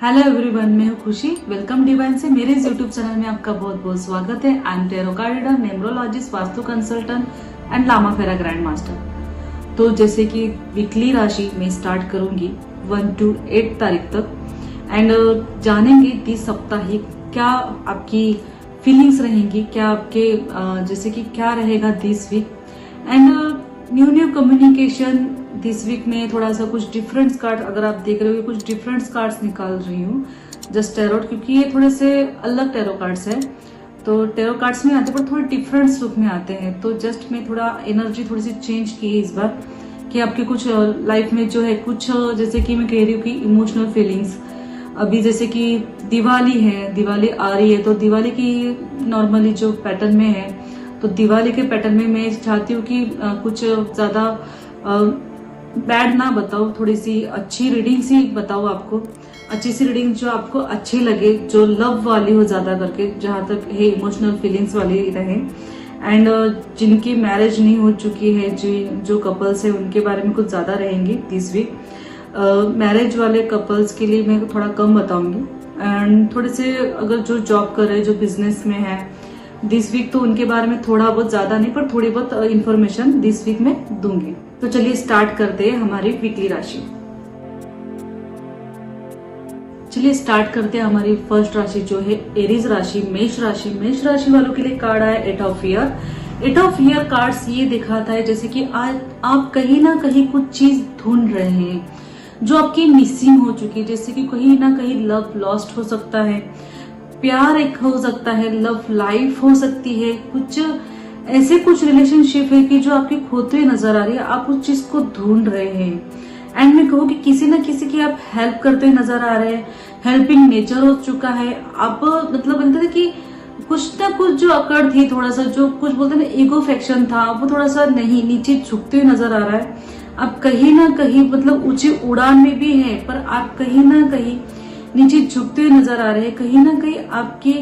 Hello everyone, मैं हूँ खुशी। वेलकम डिवाइन से मेरे इस यूट्यूब चैनल में आपका बहुत बहुत स्वागत है। I am tarot card reader, numerologist, Vastu consultant and Lama Fera grand master. तो जैसे कि वीकली राशि मैं स्टार्ट करूंगी 1 to 8 तारीख तक एंड जानेंगे 30 सप्ताह क्या आपकी फीलिंग्स रहेंगी, क्या आपके जैसे कि क्या रहेगा this week and new communication this week में। थोड़ा सा कुछ डिफरेंट कार्ड, अगर आप देख रहे हो कुछ डिफरेंट कार्ड्स निकाल रही हूँ जस्ट टैरोट, क्योंकि ये थोड़े से अलग टैरो कार्ड्स है। तो टैरो कार्ड्स में आते पर थोड़े डिफरेंट लुक में आते हैं, तो जस्ट मैं थोड़ा एनर्जी थोड़ी सी चेंज की है इस बार कि आपके कुछ लाइफ में जो है कुछ जैसे कि मैं कह रही हूँ कि इमोशनल फीलिंग्स। अभी जैसे कि दिवाली है, दिवाली आ रही है, तो दिवाली की नॉर्मली जो पैटर्न में है, तो दिवाली के पैटर्न में मैं चाहती हूँ कि कुछ ज्यादा बैड ना बताओ, थोड़ी सी अच्छी रीडिंग सी बताओ आपको, अच्छी सी रीडिंग जो आपको अच्छी लगे, जो लव वाली हो ज्यादा करके, जहां तक है इमोशनल फीलिंग्स वाली रहे। एंड जिनकी मैरिज नहीं हो चुकी है, जो कपल्स है उनके बारे में कुछ ज्यादा रहेंगी दिस वीक। मैरिज वाले कपल्स के लिए मैं थोड़ा कम बताऊंगी एंड थोड़े से अगर जो जॉब कर रहे, जो बिजनेस में है दिस वीक, तो उनके बारे में थोड़ा बहुत ज्यादा नहीं पर थोड़ी बहुत इंफॉर्मेशन दिस वीक में दूंगी। तो चलिए स्टार्ट करते हैं हमारी वीकली राशि। चलिए स्टार्ट करते हैं हमारी फर्स्ट राशि जो है एरीज राशि, मेष राशि। मेष राशि वालों के लिए कार्ड आया 8 of year. 8 of year cards ये दिखाता है जैसे कि आज आप कहीं ना कहीं कुछ चीज ढूंढ रहे हैं जो आपकी मिसिंग हो चुकी है, जैसे कि कहीं ना कहीं लव लॉस्ट हो सकता है, प्यार एक हो सकता है, लव लाइफ हो सकती है, कुछ ऐसे कुछ रिलेशनशिप है कि जो आपकी खोते हुए नजर आ रही है, आप उस चीज को ढूंढ रहे हैं। एंड मैं कहूँ कि किसी ना किसी की आप हेल्प करते हुए नजर आ रहे हैं, हेल्पिंग नेचर हो चुका है। आप मतलब बनता था कि कुछ ना कुछ जो अकड़ थी, थोड़ा सा जो कुछ बोलते ना ईगो फैक्शन था, वो थोड़ा सा नहीं नीचे झुकते हुए नजर आ रहा है। आप कहीं ना कहीं मतलब ऊंची उड़ान में भी है, पर आप कहीं ना कहीं नीचे झुकते हुए नजर आ रहे हैं। कहीं ना कहीं आपकी,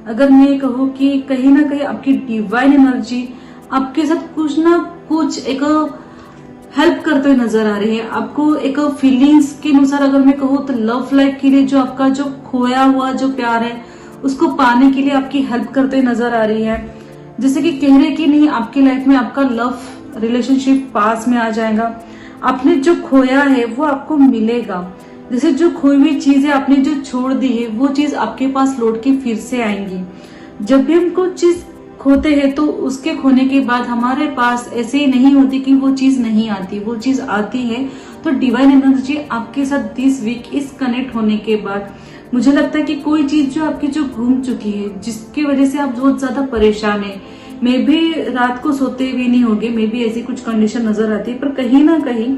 अगर मैं कहूँ कि कहीं ना कहीं आपकी डिवाइन एनर्जी आपके साथ कुछ ना कुछ एक हेल्प करते हुए नजर आ रही है। आपको एक फीलिंग्स के अनुसार अगर मैं कहूँ तो लव लाइफ के लिए जो आपका जो खोया हुआ जो प्यार है उसको पाने के लिए आपकी हेल्प करते हुए नजर आ रही है। जैसे कि कह रहे कि नहीं, आपकी लाइफ में आपका लव रिलेशनशिप पास में आ जाएगा, आपने जो खोया है वो आपको मिलेगा। जैसे जो खोई हुई चीजें आपने जो छोड़ दी है वो चीज आपके पास लौट के फिर से आएंगी। जब भी हम कुछ चीज खोते हैं तो उसके खोने के बाद हमारे पास ऐसे ही नहीं होती कि वो चीज नहीं आती, वो चीज आती है। तो डिवाइन एनर्जी आपके साथ दिस वीक इस कनेक्ट होने के बाद मुझे लगता है कि कोई चीज जो आपकी जो घूम चुकी है, जिसकी वजह से आप बहुत ज्यादा परेशान है, मे भी रात को सोते भी नहीं होगे, मे भी ऐसी कुछ कंडीशन नजर आती है, पर कहीं ना कहीं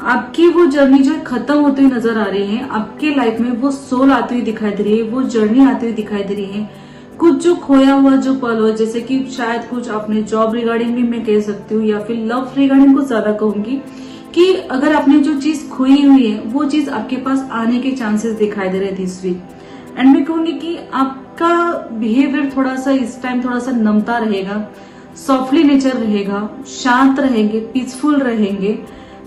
आपकी वो जर्नी जो खत्म होती हुई नजर आ रही है, आपके लाइफ में वो सोल आती हुई दिखाई दे रही है, वो जर्नी आती हुई दिखाई दे रही है। कुछ जो खोया हुआ जो पल हो, जैसे कि शायद कुछ आपने जॉब रिगार्डिंग भी मैं कह सकती हूँ, या फिर लव रिगार्डिंग कुछ ज्यादा कहूंगी कि अगर आपने जो चीज खोई हुई है वो चीज आपके पास आने के चांसेस दिखाई दे रहे हैं दिस वीक। एंड मैं कहूंगी कि आपका बिहेवियर थोड़ा सा इस टाइम थोड़ा सा नमता रहेगा, सॉफ्टली नेचर रहेगा, शांत रहेंगे, पीसफुल रहेंगे,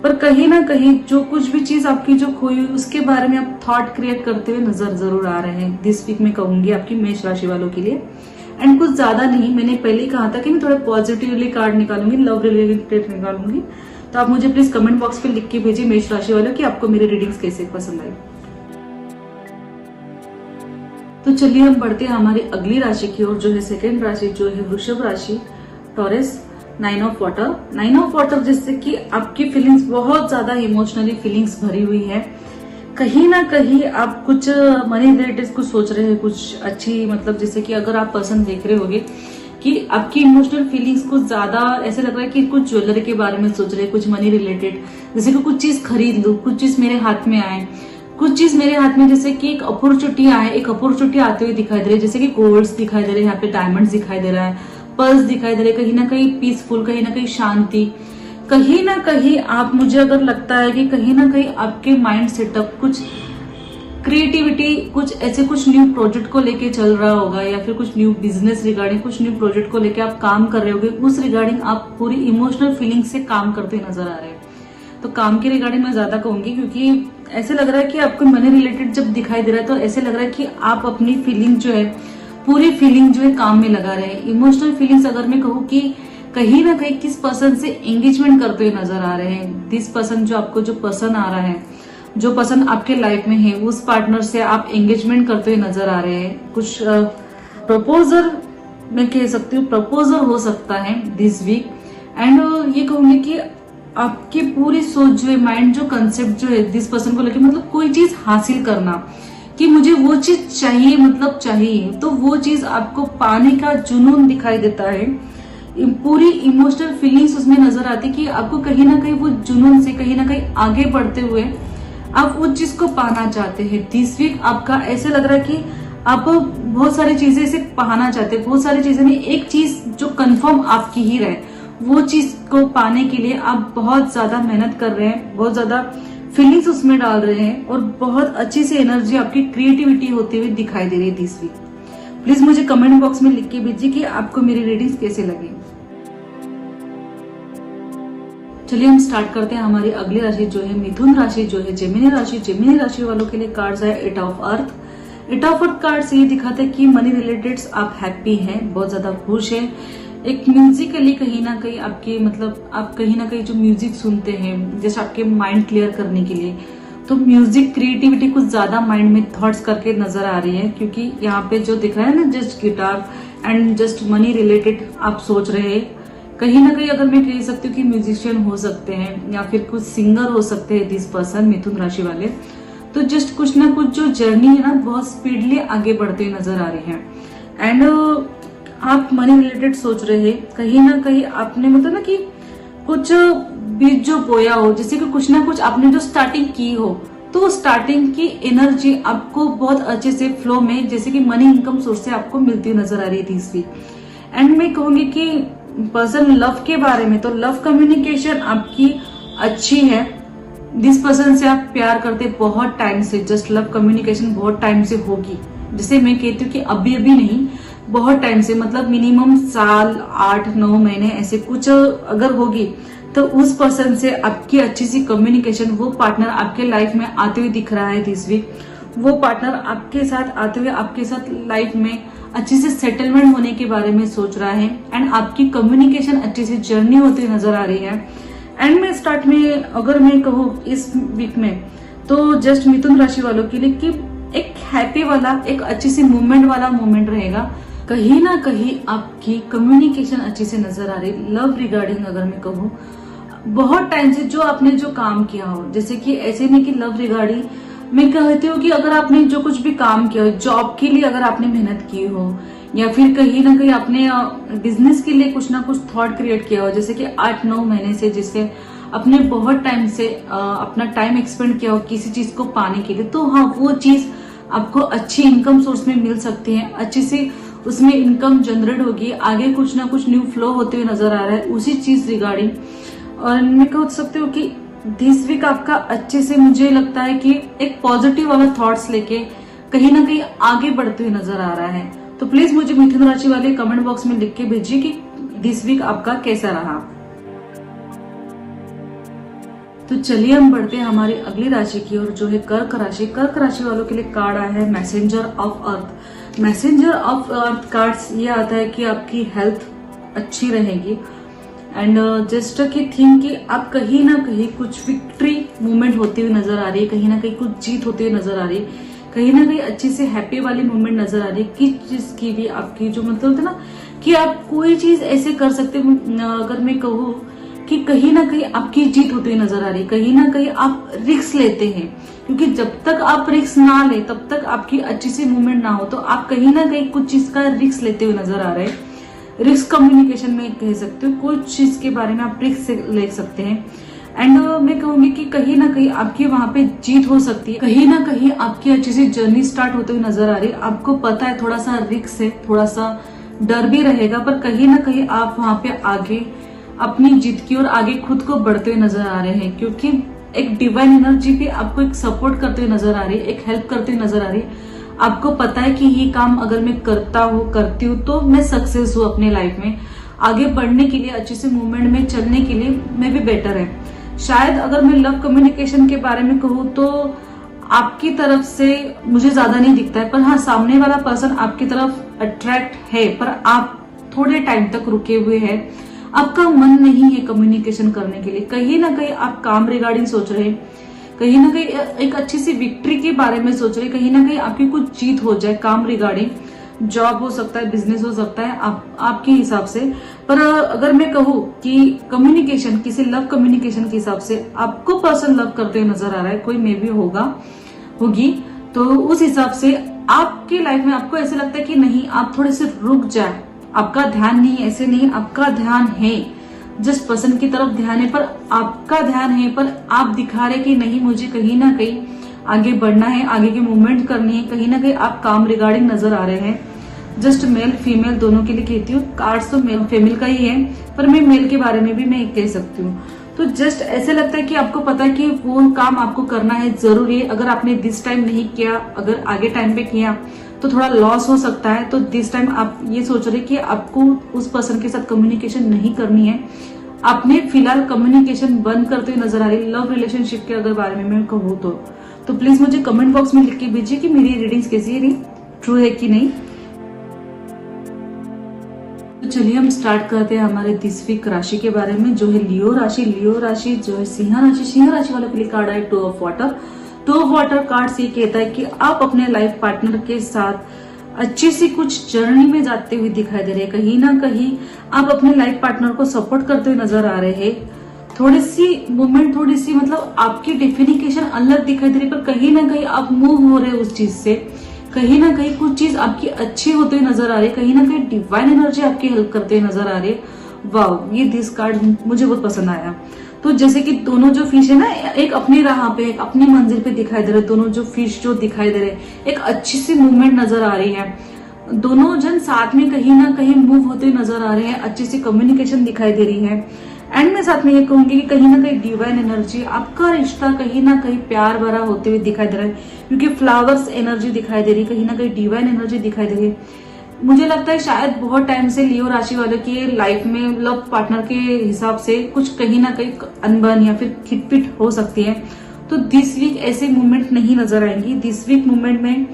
पर कहीं ना कहीं जो कुछ भी चीज आपकी जो खोई हुई उसके बारे में आप थॉट क्रिएट करते हुए नजर जरूर आ रहे हैं दिस वीक में कहूंगी आपकी मेष राशि वालों के लिए। एंड कुछ ज्यादा नहीं, मैंने पहले ही कहा था कि मैं थोड़ा पॉजिटिवली कार्ड निकालूंगी, लव रिलेटेड निकालूंगी। तो आप मुझे प्लीज कमेंट बॉक्स पे लिख के भेजिए मेष राशि वालों कि आपको मेरी रीडिंग्स कैसे पसंद आई। तो चलिए हम बढ़ते हैं हमारी अगली राशि की ओर, जो है सेकेंड राशि, जो है वृषभ राशि, taurus. 9 of water. 9 of water जैसे कि आपकी फीलिंग्स बहुत ज्यादा इमोशनली फीलिंग्स भरी हुई है। कहीं ना कहीं आप कुछ मनी रिलेटेड कुछ सोच रहे हैं, कुछ अच्छी मतलब जैसे कि अगर आप पर्सन देख रहे होगे कि आपकी इमोशनल फीलिंग्स कुछ ज्यादा ऐसे लग रहा है कि कुछ ज्वेलरी के बारे में सोच रहे हैं, कुछ मनी रिलेटेड, जैसे कि कुछ चीज खरीद लूं, कुछ चीज मेरे हाथ में आए, कुछ चीज मेरे हाथ में, जैसे कि एक अपॉर्चुनिटी आए, एक अपॉर्चुनिटी आते हुए दिखाई दे रही है, जैसे कि गोल्ड्स दिखाई दे रहे हैं, यहाँ पे डायमंड्स दिखाई दे रहा है, पर्स दिखाई दे रहे, कहीं ना कहीं पीसफुल, कहीं ना कहीं शांति, कहीं ना कहीं आप, मुझे अगर लगता है कि कहीं ना कहीं आपके माइंड सेटअप कुछ क्रिएटिविटी, कुछ ऐसे कुछ न्यू प्रोजेक्ट को लेके चल रहा होगा, या फिर कुछ न्यू बिजनेस रिगार्डिंग कुछ न्यू प्रोजेक्ट को लेके आप काम कर रहे होगे, उस रिगार्डिंग आप पूरी इमोशनल फीलिंग से काम करते नजर आ रहे हैं। तो काम के रिगार्डिंग मैं ज्यादा कहूंगी, क्योंकि ऐसे लग रहा है कि आपको मनी रिलेटेड जब दिखाई दे रहा है तो ऐसे लग रहा है कि आप अपनी फीलिंग जो है, पूरी फीलिंग जो है काम में लगा रहे हैं। इमोशनल फीलिंग्स अगर मैं कहूँ कि कहीं ना कहीं किस पर्सन से एंगेजमेंट करते हुए नजर आ रहे हैं। दिस पर्सन जो आपको जो पसंद आ रहा है, जो पसंद आपके लाइफ में है, उस पार्टनर से आप एंगेजमेंट करते हुए नजर आ रहे हैं। कुछ प्रपोजल मैं कह सकती हूँ, प्रपोजल हो सकता है दिस वीक। एंड ये कहूंगी कि आपकी पूरी सोच जो है, माइंड जो कंसेप्ट जो है दिस पर्सन को लेकर, मतलब कोई चीज हासिल करना कि मुझे वो चीज चाहिए, मतलब चाहिए, तो वो चीज आपको पाने का जुनून दिखाई देता है। पूरी इमोशनल फीलिंग्स उसमें नजर आती कि आपको कहीं ना कहीं वो जुनून से कहीं ना कहीं आगे बढ़ते हुए आप उस चीज को पाना चाहते हैं। दिस वीक आपका ऐसे लग रहा है कि आप बहुत सारी चीजें इसे पाना चाहते हैं, बहुत सारी चीजें नहीं, एक चीज जो कंफर्म आपकी ही रहे, वो चीज को पाने के लिए आप बहुत ज्यादा मेहनत कर रहे हैं, बहुत ज्यादा फीलिंग्स उसमें डाल रहे हैं और बहुत अच्छी सी एनर्जी आपकी क्रिएटिविटी होती हुई दिखाई दे रही है दिस वीक। प्लीज मुझे कमेंट बॉक्स में लिख के भेजिए कि आपको मेरी रीडिंग्स कैसे लगी। चलिए हम स्टार्ट करते हैं। हमारी अगली राशि जो है मिथुन राशि जो है जेमिनी राशि। जेमिनी राशि वालों के लिए कार्ड्स है 8 of earth. 8 of earth card से ये दिखाते हैं कि मनी रिलेटेड आप हैप्पी हैं, बहुत ज्यादा खुश हैं। एक म्यूजिकली कहीं ना कहीं आपके, मतलब आप कहीं ना कहीं जो म्यूजिक सुनते हैं जैसे आपके माइंड क्लियर करने के लिए, तो म्यूजिक क्रिएटिविटी कुछ ज्यादा माइंड में थॉट्स करके नजर आ रही है। क्योंकि यहाँ पे जो दिख रहा है ना, just guitar and just money related आप सोच रहे हैं। कहीं ना कहीं अगर मैं कह सकती हूँ कि म्यूजिशियन हो सकते हैं या फिर कुछ सिंगर हो सकते हैं दिस पर्सन मिथुन राशि वाले। तो जस्ट कुछ ना कुछ जो जर्नी है ना, बहुत स्पीडली आगे बढ़ते हुए नजर आ रही है। एंड आप मनी रिलेटेड सोच रहे हैं, कहीं ना कहीं आपने मतलब ना कि कुछ बीज जो बोया हो, जैसे कि कुछ ना कुछ आपने जो स्टार्टिंग की हो, तो स्टार्टिंग की एनर्जी आपको बहुत अच्छे से फ्लो में, जैसे कि मनी इनकम सोर्स से आपको मिलती हुई नजर आ रही थी इस वीक। एंड मैं कहूंगी कि पर्सन लव के बारे में, तो लव कम्युनिकेशन आपकी अच्छी है। जिस पर्सन से आप प्यार करते बहुत टाइम से, जस्ट लव कम्युनिकेशन बहुत टाइम से होगी। जैसे मैं कहती हूँ कि अभी अभी नहीं, बहुत टाइम से, मतलब मिनिमम साल, 8-9 महीने ऐसे कुछ अगर होगी, तो उस पर्सन से आपकी अच्छी सी कम्युनिकेशन, वो पार्टनर आपके लाइफ में आते हुए दिख रहा है दिस वीक। वो पार्टनर आपके साथ आते हुए आपके साथ लाइफ में अच्छी से सेटलमेंट होने के बारे में सोच रहा है। एंड आपकी कम्युनिकेशन अच्छी सी जर्नी होती हुई नजर आ रही है। एंड में स्टार्ट में अगर मैं कहूँ इस वीक में, तो जस्ट मिथुन राशि वालों के लिए कि एक हैप्पी वाला, एक अच्छी सी मूवमेंट वाला मोमेंट रहेगा। कहीं ना कहीं आपकी कम्युनिकेशन अच्छी से नजर आ रही। लव रिगार्डिंग अगर मैं कहूँ, बहुत टाइम से जो आपने जो काम किया हो, जैसे कि ऐसे नहीं कि लव रिगार्डिंग, मैं कहती हूँ कि अगर आपने जो कुछ भी काम किया हो, जॉब के लिए अगर आपने मेहनत की हो, या फिर कहीं ना कहीं आपने बिजनेस के लिए कुछ ना कुछ थॉट क्रिएट किया हो, जैसे कि 8-9 महीने से, जिससे अपने बहुत टाइम से अपना टाइम एक्सपेंड किया हो किसी चीज को पाने के लिए, तो हाँ वो चीज आपको अच्छी इनकम सोर्स में मिल सकती है। अच्छी सी उसमें इनकम जनरेट होगी, आगे कुछ ना कुछ न्यू फ्लो होते हुए नजर आ रहा है उसी चीज रिगार्डिंग। और मैं कह सकती हूँ कि दिस वीक आपका अच्छे से, मुझे लगता है कि एक पॉजिटिव वाला थॉट्स लेके कहीं ना कहीं आगे बढ़ते हुए नजर आ रहा है। तो प्लीज मुझे मिथुन राशि वाले कमेंट बॉक्स में लिख के भेजिए कि दिस वीक आपका कैसा रहा। तो चलिए हम बढ़ते हैं हमारी अगली राशि की ओर, जो है कर्क राशि। कर्क राशि वालों के लिए कार्ड आया है messenger of earth. Messenger of earth cards ये आता है कि आपकी हेल्थ अच्छी रहेगी। एंड जस्ट की थिंक कि आप कहीं ना कहीं कुछ विक्ट्री मूवमेंट होती हुई नजर आ रही है, कहीं ना कहीं कुछ जीत होती हुई नजर आ रही है, कहीं ना कहीं अच्छी से हैप्पी वाली मूवमेंट नजर आ रही है। किस चीज की भी आपकी जो मतलब होता है ना कि आप कोई चीज ऐसे कर सकते हो, अगर मैं कहूँ कि कहीं ना कहीं आपकी जीत होती हुई नजर आ रही है, कहीं ना कहीं आप रिस्क लेते हैं। क्योंकि जब तक आप रिस्क ना ले, तब तक आपकी अच्छी सी मूवमेंट ना हो, तो आप कहीं ना कहीं कुछ चीज का रिस्क लेते हुए नजर आ रहे हैं। रिस्क कम्युनिकेशन में कह सकते हो, कुछ चीज के बारे में आप रिस्क ले सकते हैं। एंड मैं कहूंगी कि कहीं ना कहीं आपकी वहां पे जीत हो सकती है, कहीं ना कहीं आपकी अच्छी सी जर्नी स्टार्ट होते हुए नजर आ रही है। आपको पता है थोड़ा सा रिस्क है, थोड़ा सा डर भी रहेगा, पर कहीं ना कहीं आप वहां पे आगे अपनी जीत की ओर आगे खुद को बढ़ते हुए नजर आ रहे हैं। क्योंकि एक डिवाइन एनर्जी भी आपको एक सपोर्ट करते हुए नजर आ रही है, एक हेल्प करते हुए नजर आ रही है। आपको पता है कि ये काम अगर मैं करती हूँ तो मैं सक्सेस हूँ अपने लाइफ में, आगे बढ़ने के लिए, अच्छे से मूवमेंट में चलने के लिए मैं भी बेटर है। शायद अगर मैं लव कम्युनिकेशन के बारे में कहूँ तो आपकी तरफ से मुझे ज्यादा नहीं दिखता है, पर हाँ सामने वाला पर्सन आपकी तरफ अट्रैक्ट है, पर आप थोड़े टाइम तक रुके हुए हैं। आपका मन नहीं है कम्युनिकेशन करने के लिए। कहीं ना कहीं आप काम रिगार्डिंग सोच रहे हैं, कहीं ना कहीं एक अच्छी सी विक्ट्री के बारे में सोच रहे, कहीं ना कहीं आपकी कुछ जीत हो जाए काम रिगार्डिंग। जॉब हो सकता है, बिजनेस हो सकता है, आपके हिसाब से। पर अगर मैं कहूँ कि कम्युनिकेशन, किसी लव कम्युनिकेशन के हिसाब से आपको पर्सन लव करते हुए नजर आ रहा है, कोई मे भी होगी, तो उस हिसाब से आपके लाइफ में आपको ऐसे लगता है कि नहीं, आप थोड़े से रुक जाए, आपका ध्यान नहीं, ऐसे नहीं, आपका ध्यान है, जिस पर्सन की तरफ ध्यान है, पर आपका ध्यान है, पर आप दिखा रहे कि नहीं, मुझे कहीं ना कहीं आगे बढ़ना है, आगे की मूवमेंट करनी है। कहीं ना कहीं आप काम रिगार्डिंग नजर आ रहे हैं। जस्ट मेल फीमेल दोनों के लिए कहती हूँ, कार्ड्स तो मेल फीमेल का ही है, पर मैं मेल के बारे में भी मैं कह सकती हूँ। तो जस्ट ऐसे लगता है कि आपको पता है कि वो काम आपको करना है, जरूरी है। अगर आपने दिस टाइम नहीं किया, अगर आगे टाइम पे किया तो थोड़ा लॉस हो सकता है। तो दिस टाइम आप ये सोच रहे कि आपको उस पर्सन के साथ कम्युनिकेशन नहीं करनी है। आपने फिलहाल कम्युनिकेशन बंद करते हुए नजर आ रही लव रिलेशनशिप के अगर बारे में मैं कहूँ तो प्लीज मुझे कमेंट बॉक्स में लिख के भेजिए कि मेरी रीडिंग्स कैसी है, ट्रू है कि नहीं। तो चलिए हम स्टार्ट करते हैं हमारे 10 वीक राशि के बारे में, जो है लियो राशि। लियो राशि जो है सिंह राशि। सिंह राशि वालों के लिए कार्ड है 2 of water. 2 of water card ये कहता है कि आप अपने लाइफ पार्टनर के साथ अच्छी सी कुछ जर्नी में जाते हुए दिखाई दे रहे हैं। कहीं ना कहीं आप अपने लाइफ पार्टनर को सपोर्ट करते हुए नजर आ रहे हैं। थोड़ी सी मूवमेंट, थोड़ी सी मतलब आपकी डेफिनेशन अलग दिखाई दे रही है, पर कहीं ना कहीं आप मूव हो रहे हैं उस चीज से। कहीं ना कहीं कुछ चीज आपकी अच्छी होते हुए नजर आ रही है, कहीं ना कहीं डिवाइन एनर्जी आपकी हेल्प करते हुए नजर आ रही है। वाह, ये दिस कार्ड मुझे बहुत पसंद आया। तो जैसे कि दोनों जो फिश है ना, एक अपनी राह पे, एक अपनी मंजिल पे दिखाई दे रहे, दोनों जो फिश जो दिखाई दे रहे, एक अच्छी सी मूवमेंट नजर आ रही है। दोनों जन साथ में कहीं ना कहीं मूव होते हुए नजर आ रहे हैं, अच्छी सी कम्युनिकेशन दिखाई दे रही है। एंड मैं साथ में ये कहूंगी कि कहीं ना कहीं डिवाइन एनर्जी, आपका रिश्ता कहीं ना कहीं प्यार भरा होते हुए दिखाई दे रहा है, क्योंकि फ्लावर्स एनर्जी दिखाई दे रही है, कहीं ना कहीं डिवाइन एनर्जी दिखाई दे रही है। मुझे लगता है शायद बहुत टाइम से लियो राशि वालों की लाइफ में लव पार्टनर के हिसाब से कुछ कहीं ना कहीं अनबन या फिर खिटपिट हो सकती है। तो दिस वीक ऐसे मूवमेंट नहीं नजर आएंगी। दिस वीक मूवमेंट में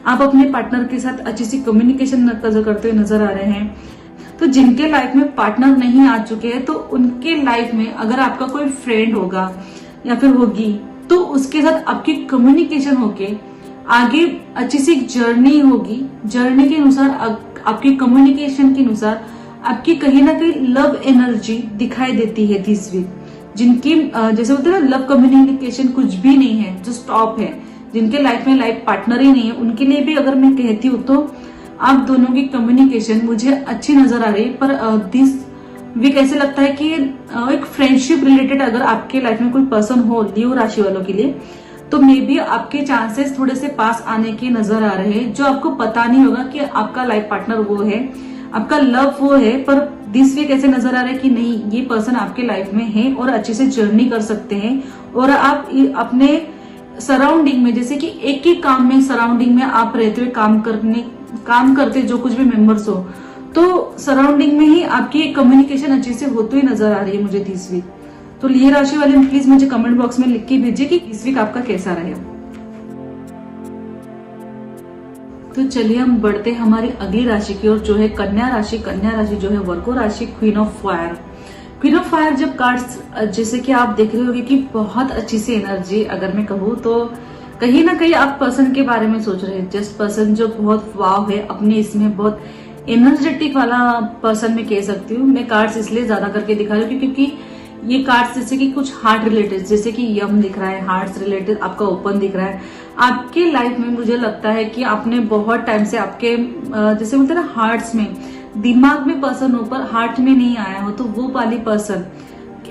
आप अपने पार्टनर के साथ अच्छी सी कम्युनिकेशन करते हुए नजर आ रहे हैं। तो जिनके लाइफ में पार्टनर नहीं आ चुके हैं, तो उनके लाइफ में अगर आपका कोई फ्रेंड होगा या फिर होगी, तो उसके साथ आपकी कम्युनिकेशन होके आगे अच्छी सी जर्नी होगी। जर्नी के अनुसार, आपकी कम्युनिकेशन के अनुसार आपकी कहीं ना कहीं लव एनर्जी दिखाई देती है दिस वीक। जिनकी जैसे बोलते हैं ना, लव कम्युनिकेशन कुछ भी नहीं है, जो स्टॉप है, जिनके लाइफ में लाइफ पार्टनर ही नहीं है, उनके लिए भी अगर मैं कहती हूँ तो आप दोनों की कम्युनिकेशन मुझे अच्छी नजर आ रही है। पर दिस वीक ऐसे लगता है कि एक फ्रेंडशिप रिलेटेड अगर आपके लाइफ में कोई पर्सन हो लियो राशि वालों के लिए, तो मे बी आपके चांसेस थोड़े से पास आने के नजर आ रहे हैं, जो आपको पता नहीं होगा कि आपका लाइफ पार्टनर वो है, आपका लव वो है। पर दिस वीक ऐसे नजर आ रहा है कि नहीं, ये पर्सन आपके लाइफ में है और अच्छे से जर्नी कर सकते हैं। और आप अपने सराउंडिंग में, जैसे कि एक ही काम में सराउंडिंग में आप रहते हुए काम करते जो कुछ भी मेंबर्स हो, तो सराउंडिंग में ही आपकी कम्युनिकेशन अच्छे से होती हुई नजर आ रही है मुझे दिस वीक। तो लियो राशि वाले प्लीज मुझे कमेंट बॉक्स में लिख के भेजिए कि इस वीक आपका कैसा रहेगा। तो चलिए हम बढ़ते हैं हमारी अगली राशि की ओर, जो है कन्या राशि। कन्या राशि जो है वर्गो राशि, queen of fire. Queen of fire जब कार्ड्स, जैसे कि आप देख रहे होंगे कि बहुत अच्छी सी एनर्जी, अगर मैं कहूँ तो कहीं ना कहीं आप पर्सन के बारे में सोच रहे हैं, जस्ट पर्सन जो बहुत वाव है, अपने इसमें बहुत एनर्जेटिक वाला पर्सन मैं कह सकती हूँ। मैं कार्ड्स इसलिए ज्यादा करके दिखा रही हूँ क्योंकि ये कार्ड्स जैसे कि कुछ हार्ट रिलेटेड, जैसे कि यम दिख रहा है, हार्ट रिलेटेड आपका ओपन दिख रहा है। आपके लाइफ में मुझे लगता है कि आपने बहुत टाइम से आपके जैसे बोलते हैं ना, हार्ट्स में, दिमाग में पर्सन हो पर हार्ट में नहीं आया हो, तो वो वाली पर्सन,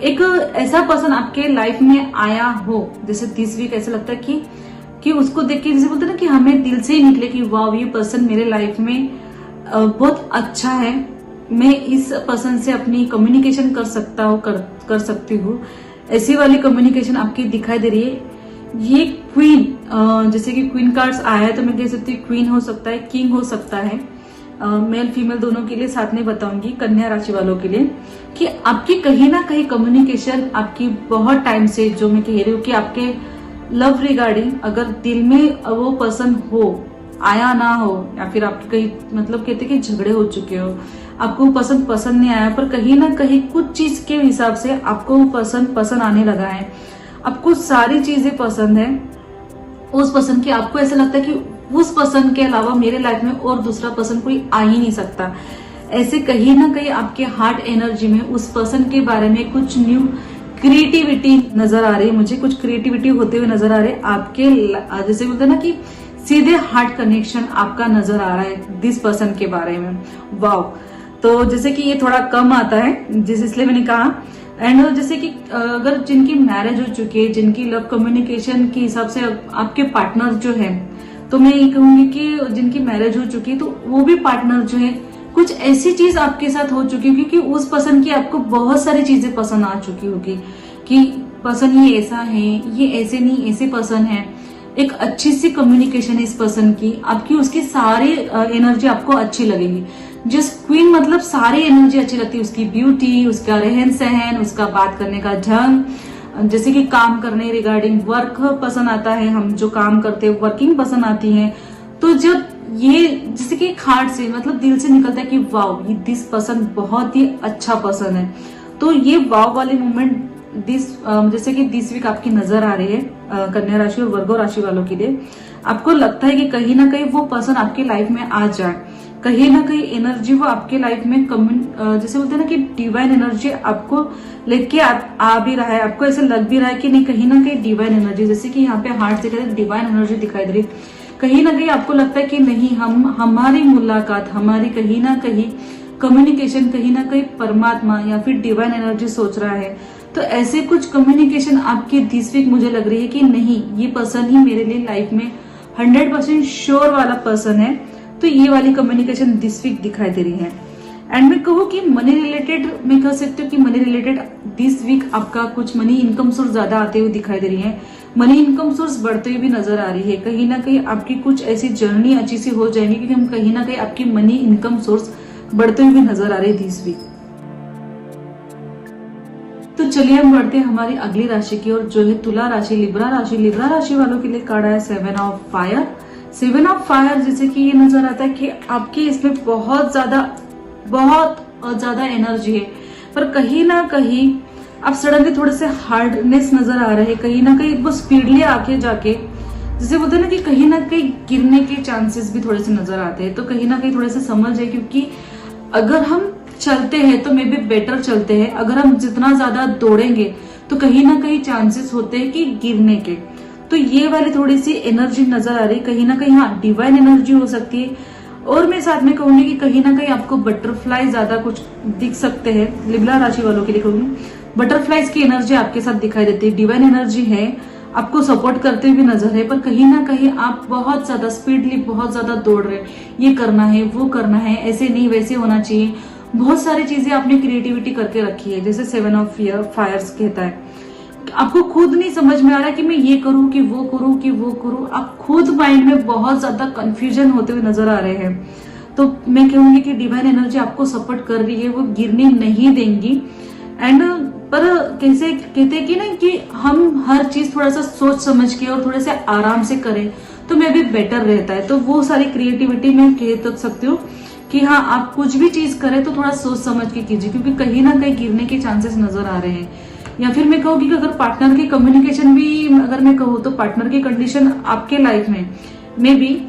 एक ऐसा पर्सन आपके लाइफ में आया हो, जैसे दिस वीक ऐसा लगता है कि उसको देख के जैसे बोलते हैं ना कि हमें दिल से ही निकले कि वाह, ये पर्सन मेरे लाइफ में बहुत अच्छा है, मैं इस पर्सन से अपनी कम्युनिकेशन कर सकता हूँ, कर सकती हूँ। ऐसी वाली कम्युनिकेशन आपकी दिखाई दे रही है। ये क्वीन, जैसे कि क्वीन कार्ड्स आया है, तो मैं कह सकती हूँ क्वीन हो सकता है, किंग हो सकता है, मेल फीमेल दोनों के लिए साथ में बताऊंगी, कन्या राशि वालों के लिए, कि आपकी कहीं ना कहीं कम्युनिकेशन आपकी बहुत टाइम से, जो मैं कह रही हूँ कि आपके लव रिगार्डिंग अगर दिल में वो पर्सन हो, आया ना हो, या फिर आपके कहीं मतलब कहते कि झगड़े हो चुके हो, आपको वो पसंद नहीं आया, पर कहीं ना कहीं कुछ चीज के हिसाब से आपको वो पसंद आने लगा है। आपको सारी चीजें पसंद है उस पसंद की, आपको ऐसा लगता है कि उस पसंद के अलावा मेरे लाइफ में और दूसरा पसंद कोई आ ही नहीं सकता। ऐसे कहीं ना कहीं आपके हार्ट एनर्जी में उस पसंद के बारे में कुछ न्यू क्रिएटिविटी नजर आ रही है, मुझे कुछ क्रिएटिविटी होते हुए नजर आ रहे हैं आपके, जैसे बोलते हैं ना कि सीधे हार्ट कनेक्शन आपका नजर आ रहा है दिस पर्सन के बारे में। वाव, तो जैसे कि ये थोड़ा कम आता है इसलिए मैंने कहा। एंड जैसे कि अगर जिनकी मैरिज हो चुकी है, जिनकी लव कम्युनिकेशन के हिसाब से आपके पार्टनर जो है, तो मैं ये कहूंगी कि जिनकी मैरिज हो चुकी है तो वो भी पार्टनर जो है कुछ ऐसी चीज आपके साथ हो चुकी होगी कि उस पसंद की आपको बहुत सारी चीजें पसंद आ चुकी होगी, कि पसंद ये ऐसा है, ये ऐसे नहीं ऐसे पसंद है। एक अच्छी सी कम्युनिकेशन इस पसंद की आपकी, उसकी सारी एनर्जी आपको अच्छी लगेगी। जिस क्वीन मतलब सारी एनर्जी अच्छी लगती है, उसकी ब्यूटी, उसका रहन सहन, उसका बात करने का ढंग, जैसे कि काम करने रिगार्डिंग वर्क पसंद आता है, हम जो काम करते हैं वर्किंग पसंद आती है। तो जब ये जैसे कि हार्ट से मतलब दिल से निकलता है कि वाव, ये दिस पसंद बहुत ही अच्छा पसंद है, तो ये वाव वाले मोमेंट जैसे कि दिस वीक आपकी नजर आ रही है कन्या राशि और वर्गो राशि वालों के लिए। आपको लगता है कि कहीं ना कहीं वो पर्सन आपकी लाइफ में आ जाए, कहीं ना कहीं एनर्जी वो आपके लाइफ में जैसे बोलते हैं ना कि डिवाइन एनर्जी आपको लेके आ भी रहा है, आपको ऐसा लग भी रहा है कि नहीं कहीं ना कहीं डिवाइन एनर्जी, जैसे कि यहाँ पे हार्ट दिखा रहे डिवाइन एनर्जी दिखाई दे रही, कहीं ना कहीं आपको लगता है कि नहीं हमारी मुलाकात, हमारी कहीं ना कहीं कम्युनिकेशन, कहीं ना कहीं परमात्मा या फिर डिवाइन एनर्जी सोच रहा है। तो ऐसे कुछ कम्युनिकेशन आपकी दिस वीक मुझे लग रही है कि नहीं, ये पर्सन ही मेरे लिए लाइफ में 100% श्योर वाला पर्सन है। तो ये वाली कम्युनिकेशन दिस वीक दिखाई दे रही है। एंड मैं कहूँ कि मनी रिलेटेड, मैं कह सकती हूँ कि मनी रिलेटेड दिस वीक आपका कुछ मनी इनकम सोर्स ज्यादा आते हुए दिखाई दे रही है, मनी इनकम सोर्स बढ़ते हुए भी नजर आ रही है। कहीं ना कहीं आपकी कुछ ऐसी जर्नी अच्छी सी हो जाएगी कि हम कहीं ना कहीं आपकी मनी इनकम सोर्स बढ़ते हुए भी नजर आ रही है दिस वीक। तो चलिए हम बढ़ते हैं हमारी अगली राशि की ओर, जो है तुला राशि, लिब्रा राशि। लिब्रा राशि वालों के लिए कार्ड है 7 ऑफ फायर। 7 ऑफ फायर जैसे कि ये नजर आता है कि आपकी इसमें बहुत ज्यादा एनर्जी है, पर कहीं ना कहीं आप सडनली थोड़े से हार्डनेस नजर आ रहे हैं, कहीं ना कहीं वो स्पीडली आके जाके जैसे बोलते हैं ना कि कहीं ना कहीं गिरने के चांसेस भी थोड़े से नजर आते हैं। तो कहीं ना कहीं थोड़े से समझ है, क्योंकि अगर हम चलते हैं तो मे बी बेटर चलते हैं, अगर हम जितना ज्यादा दौड़ेंगे तो कहीं ना कहीं चांसेस होते हैं कि गिरने के। तो ये वाली थोड़ी सी एनर्जी नजर आ रही, कहीं ना कहीं हाँ डिवाइन एनर्जी हो सकती है। और मैं साथ में कहूंगी कि कहीं ना कहीं आपको बटरफ्लाई ज्यादा कुछ दिख सकते हैं। लिब्रा राशि वालों के लिए कहूंगी बटरफ्लाईज की एनर्जी आपके साथ दिखाई देती है, डिवाइन एनर्जी है, आपको सपोर्ट करते हुए भी नजर है, पर कहीं ना कहीं आप बहुत ज्यादा स्पीडली बहुत ज्यादा दौड़ रहे हैं, ये करना है वो करना है, ऐसे नहीं वैसे होना चाहिए। बहुत सारी चीजें आपने क्रिएटिविटी करके रखी है, जैसे 7 ऑफ फायर्स कहता है। आपको खुद नहीं समझ में आ रहा है कि मैं ये करूं कि वो करूं कि वो करूं, आप खुद माइंड में बहुत ज्यादा कंफ्यूजन होते हुए नजर आ रहे हैं। तो मैं कहूंगी कि डिवाइन एनर्जी आपको सपोर्ट कर रही है, वो गिरने नहीं देंगी। एंड पर कैसे कहते हैं कि ना कि हम हर चीज थोड़ा सा सोच समझ के और थोड़े से आराम से करें तो मे भी बेटर रहता है। तो वो सारी क्रिएटिविटी में कह तो सकती हूँ कि हाँ आप कुछ भी चीज करें तो थोड़ा सोच समझ के कीजिए, क्योंकि कहीं ना कहीं गिरने के चांसेस नजर आ रहे हैं। या फिर मैं कहूँगी कि अगर पार्टनर की कम्युनिकेशन भी अगर मैं कहूँ तो पार्टनर की कंडीशन आपके लाइफ में भी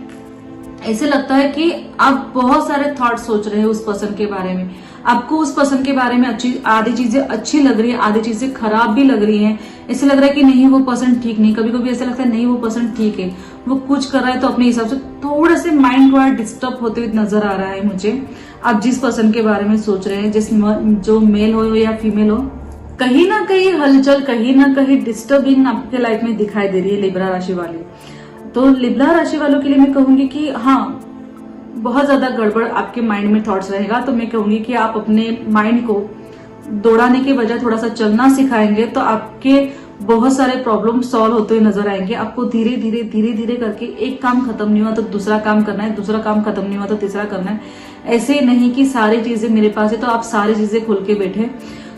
ऐसे लगता है कि आप बहुत सारे थॉट सोच रहे हैं उस पर्सन के बारे में, आपको उस पर्सन के बारे में आधी चीजें अच्छी लग रही है, आधी चीजें खराब भी लग रही हैं। ऐसे लग रहा है कि नहीं वो पर्सन ठीक नहीं, कभी कभी ऐसा लगता है नहीं वो पर्सन ठीक है, वो कुछ कर रहा है तो अपने हिसाब से थोड़ा से माइंड थोड़ा डिस्टर्ब होते हुए नजर आ रहा है मुझे। आप जिस पर्सन के बारे में सोच रहे हैं, जो मेल हो या फीमेल हो, कहीं ना कहीं हलचल, कहीं ना कहीं डिस्टर्बिंग आपके लाइफ में दिखाई दे रही है लिब्रा राशि वाले। तो लिब्रा राशि वालों के लिए मैं कहूंगी कि हाँ बहुत ज्यादा गड़बड़ आपके माइंड में थॉट्स रहेगा। तो मैं कहूंगी कि आप अपने माइंड को दौड़ाने के बजाय थोड़ा सा चलना सिखाएंगे तो आपके बहुत सारे प्रॉब्लम सॉल्व होते हुए नजर आएंगे। आपको धीरे धीरे करके एक काम खत्म नहीं हुआ तो दूसरा काम करना है, दूसरा काम खत्म नहीं हुआ तो तीसरा करना है। ऐसे नहीं कि सारी चीजें मेरे पास है तो आप सारी चीजें खोल के बैठे,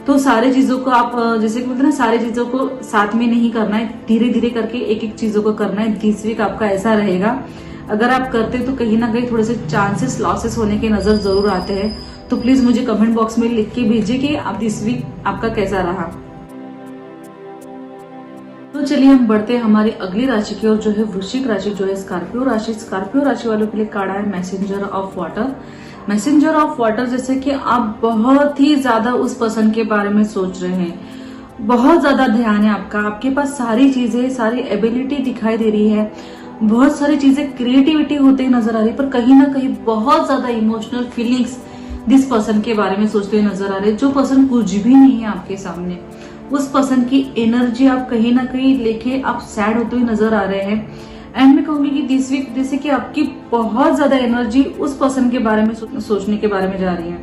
तो सारी चीजों को आप जैसे कि बोलते हैं ना, सारी चीजों को साथ में नहीं करना है, धीरे धीरे करके एक एक चीजों को करना है। दिस वीक आपका ऐसा रहेगा, अगर आप करते तो कहीं ना कहीं थोड़े से चांसेस लॉसेस होने के नजर जरूर आते हैं। तो प्लीज मुझे कमेंट बॉक्स में लिख के भेजिए कि आप दिस वीक आपका कैसा रहा। तो चलिए हम बढ़ते हैं हमारी अगली राशि की ओर, जो है वृश्चिक राशि, जो है स्कॉर्पियो राशि। स्कॉर्पियो राशि वालों के लिए कार्ड है messenger of water. Messenger of water, जैसे कि आप बहुत ही ज्यादा उस पर्सन के बारे में सोच रहे हैं, बहुत ज्यादा ध्यान है आपका, आपके पास सारी चीजें, सारी एबिलिटी दिखाई दे रही है, बहुत सारी चीजें, क्रिएटिविटी होते नजर आ रही है, पर कहीं ना कहीं बहुत ज्यादा इमोशनल फीलिंग्स जिस पर्सन के बारे में सोचते हुए नजर आ रहे हैं, जो पर्सन कुछ भी नहीं है आपके सामने, उस पर्सन की एनर्जी आप कहीं ना कहीं लेके आप सैड होते हुए नजर आ रहे हैं। एंड मैं कहूंगी कि दिस वीक जैसे कि आपकी बहुत ज्यादा एनर्जी उस पर्सन के बारे में सोचने के बारे में जा रही है।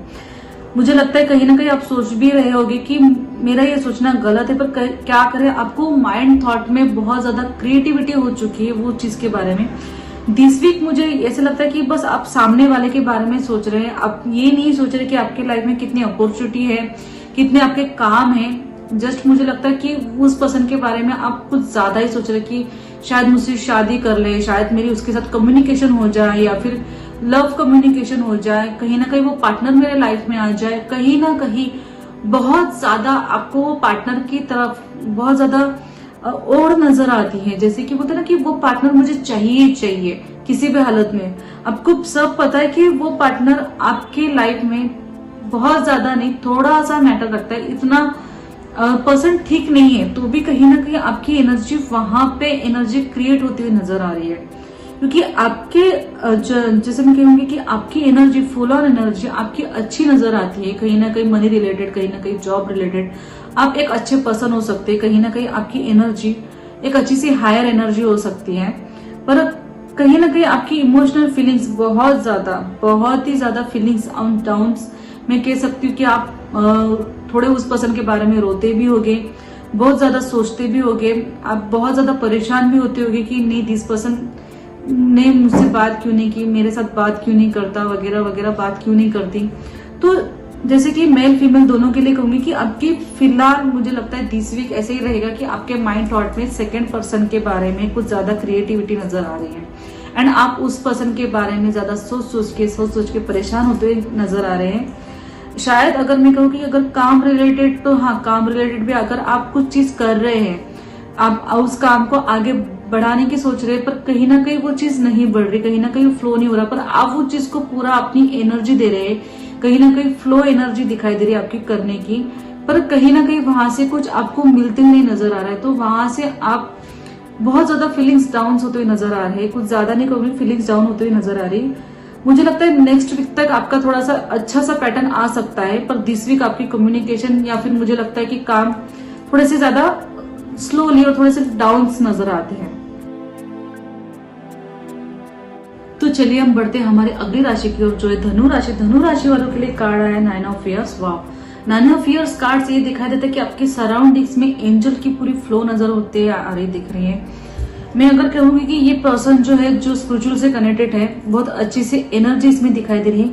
मुझे लगता है कहीं ना कहीं आप सोच भी रहे होगे कि मेरा ये सोचना गलत है, पर क्या करें, आपको माइंड थॉट में बहुत ज्यादा क्रिएटिविटी हो चुकी है वो चीज के बारे में। दिस वीक मुझे ऐसा लगता है कि बस आप सामने वाले के बारे में सोच रहे हैं, आप ये नहीं सोच रहे कि आपके लाइफ में कितनी अपॉर्चुनिटी है, कितने आपके काम है। जस्ट मुझे लगता है कि उस पर्सन के बारे में आप कुछ ज्यादा ही सोच रहे कि शायद मुझसे शादी कर ले, शायद मेरी उसके साथ कम्युनिकेशन हो जाए, या फिर लव कम्युनिकेशन हो जाए, कहीं ना कहीं वो पार्टनर मेरे लाइफ में आ जाए। कहीं ना कहीं बहुत ज्यादा आपको वो पार्टनर की तरफ बहुत ज्यादा ओढ़ नजर आती है, जैसे कि बोलते ना कि वो पार्टनर मुझे चाहिए किसी भी हालत में। आपको सब पता है कि वो पार्टनर आपके लाइफ में बहुत ज्यादा नहीं, थोड़ा सा मैटर रखता है, इतना पर्सन ठीक नहीं है, तो भी कहीं ना कहीं आपकी एनर्जी वहां पे एनर्जी क्रिएट होती हुई नजर आ रही है। क्योंकि आपके जैसे मैं कहूंगी कि आपकी एनर्जी, फुल ऑन एनर्जी आपकी अच्छी नजर आती है, कहीं ना कहीं मनी रिलेटेड, कहीं ना कहीं जॉब रिलेटेड, आप एक अच्छे पर्सन हो सकते हैं, कहीं ना कहीं आपकी एनर्जी एक अच्छी सी हायर एनर्जी हो सकती है। पर कहीं ना कहीं आपकी इमोशनल फीलिंग्स बहुत ही ज्यादा फीलिंग्स डाउन्स मैं कह सकती हूँ कि आप थोड़े उस पर्सन के बारे में रोते भी होगे, बहुत ज्यादा सोचते भी होगे, आप बहुत ज्यादा परेशान भी होते होगे कि नहीं दिस पर्सन ने मुझसे बात क्यों नहीं की, मेरे साथ बात क्यों नहीं करता, वगैरह वगैरह, बात क्यों नहीं करती। तो जैसे कि मेल फीमेल दोनों के लिए कहूंगी कि आपकी फिलहाल मुझे लगता है दिस वीक ऐसे ही रहेगा कि आपके माइंड थॉट में सेकंड पर्सन के बारे में कुछ ज्यादा क्रिएटिविटी नजर आ रही है, एंड आप उस पर्सन के बारे में ज्यादा सोच के परेशान होते हुए नजर आ रहे हैं। शायद अगर मैं कहूँ कि अगर काम रिलेटेड, तो हाँ काम रिलेटेड भी अगर आप कुछ चीज कर रहे हैं, आप उस काम को आगे बढ़ाने की सोच रहे हैं, पर कहीं ना कहीं वो चीज नहीं बढ़ रही, कहीं ना कहीं फ्लो नहीं हो रहा, पर आप वो चीज को पूरा अपनी एनर्जी दे रहे हैं, कहीं ना कहीं फ्लो एनर्जी दिखाई दे रही है आपकी करने की, पर कहीं ना कहीं वहां से कुछ आपको मिलते हुए नजर आ रहा है। तो वहां से आप बहुत ज्यादा फीलिंग्स डाउन होते हुए नजर आ रहे हैं, कुछ ज्यादा नहीं कहूंगी, फीलिंग्स डाउन होते हुए नजर आ रही है। मुझे लगता है नेक्स्ट वीक तक आपका थोड़ा सा अच्छा सा पैटर्न आ सकता है, पर दिस वीक आपकी कम्युनिकेशन या फिर मुझे लगता है कि काम थोड़े से ज्यादा स्लोली और थोड़े से डाउन्स नजर आते हैं। तो चलिए हम बढ़ते हैं हमारी अगली राशि की ओर, जो है धनु राशि। धनु राशि वालों के लिए कार्ड आया 9 ऑफ इयर्स। वाह, 9 ऑफ इयर्स कार्ड से ये दिखाई देता है कि आपके सराउंडिंग्स में एंजल की पूरी फ्लो नजर होते आ रही दिख रही है। मैं अगर कहूंगी कि ये पर्सन जो है, जो स्पिरिचुअल से कनेक्टेड है, बहुत अच्छी सी एनर्जी इसमें दिखाई दे रही है।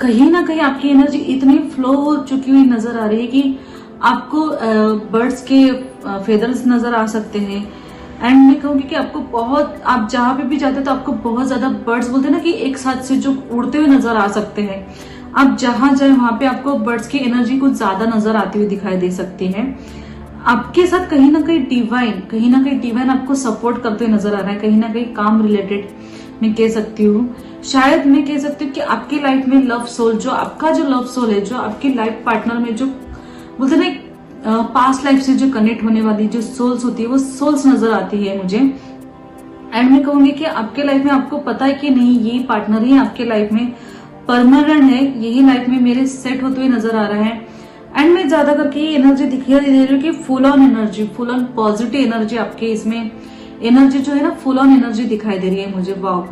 कहीं ना कहीं आपकी एनर्जी इतनी फ्लो हो चुकी हुई नजर आ रही है कि आपको बर्ड्स के फेदर्स नजर आ सकते हैं। एंड मैं कहूंगी कि आपको बहुत, आप जहां पे भी जाते हैं तो आपको बहुत ज्यादा बर्ड्स, बोलते हैं ना कि एक साथ से जो उड़ते हुए नजर आ सकते हैं, आप जहां जाए वहां पे आपको बर्ड्स की एनर्जी कुछ ज्यादा नजर आती हुई दिखाई दे सकती है। आपके साथ कहीं ना कहीं डिवाइन आपको सपोर्ट करते हुए नजर आ रहा है, कहीं ना कहीं काम रिलेटेड मैं कह सकती हूँ। शायद मैं कह सकती हूँ कि आपकी लाइफ में लव सोल, जो आपका जो लव सोल है, जो आपकी लाइफ पार्टनर में जो बोलते ना पास्ट लाइफ से जो कनेक्ट होने वाली जो सोल्स होती है, वो सोल्स नजर आती है मुझे। एंड मैं कहूंगी कि आपके लाइफ में आपको पता है कि नहीं, यही पार्टनर ही आपके लाइफ में परमानेंट है, यही लाइफ में मेरे सेट होते हुए नजर आ रहा है। एंड मैं ज्यादा करके ये एनर्जी दिखाई दे रही है कि full on energy, full on positive energy, आपके इसमें एनर्जी जो है ना, फुल ऑन एनर्जी दिखाई दे रही है मुझे। वाओ।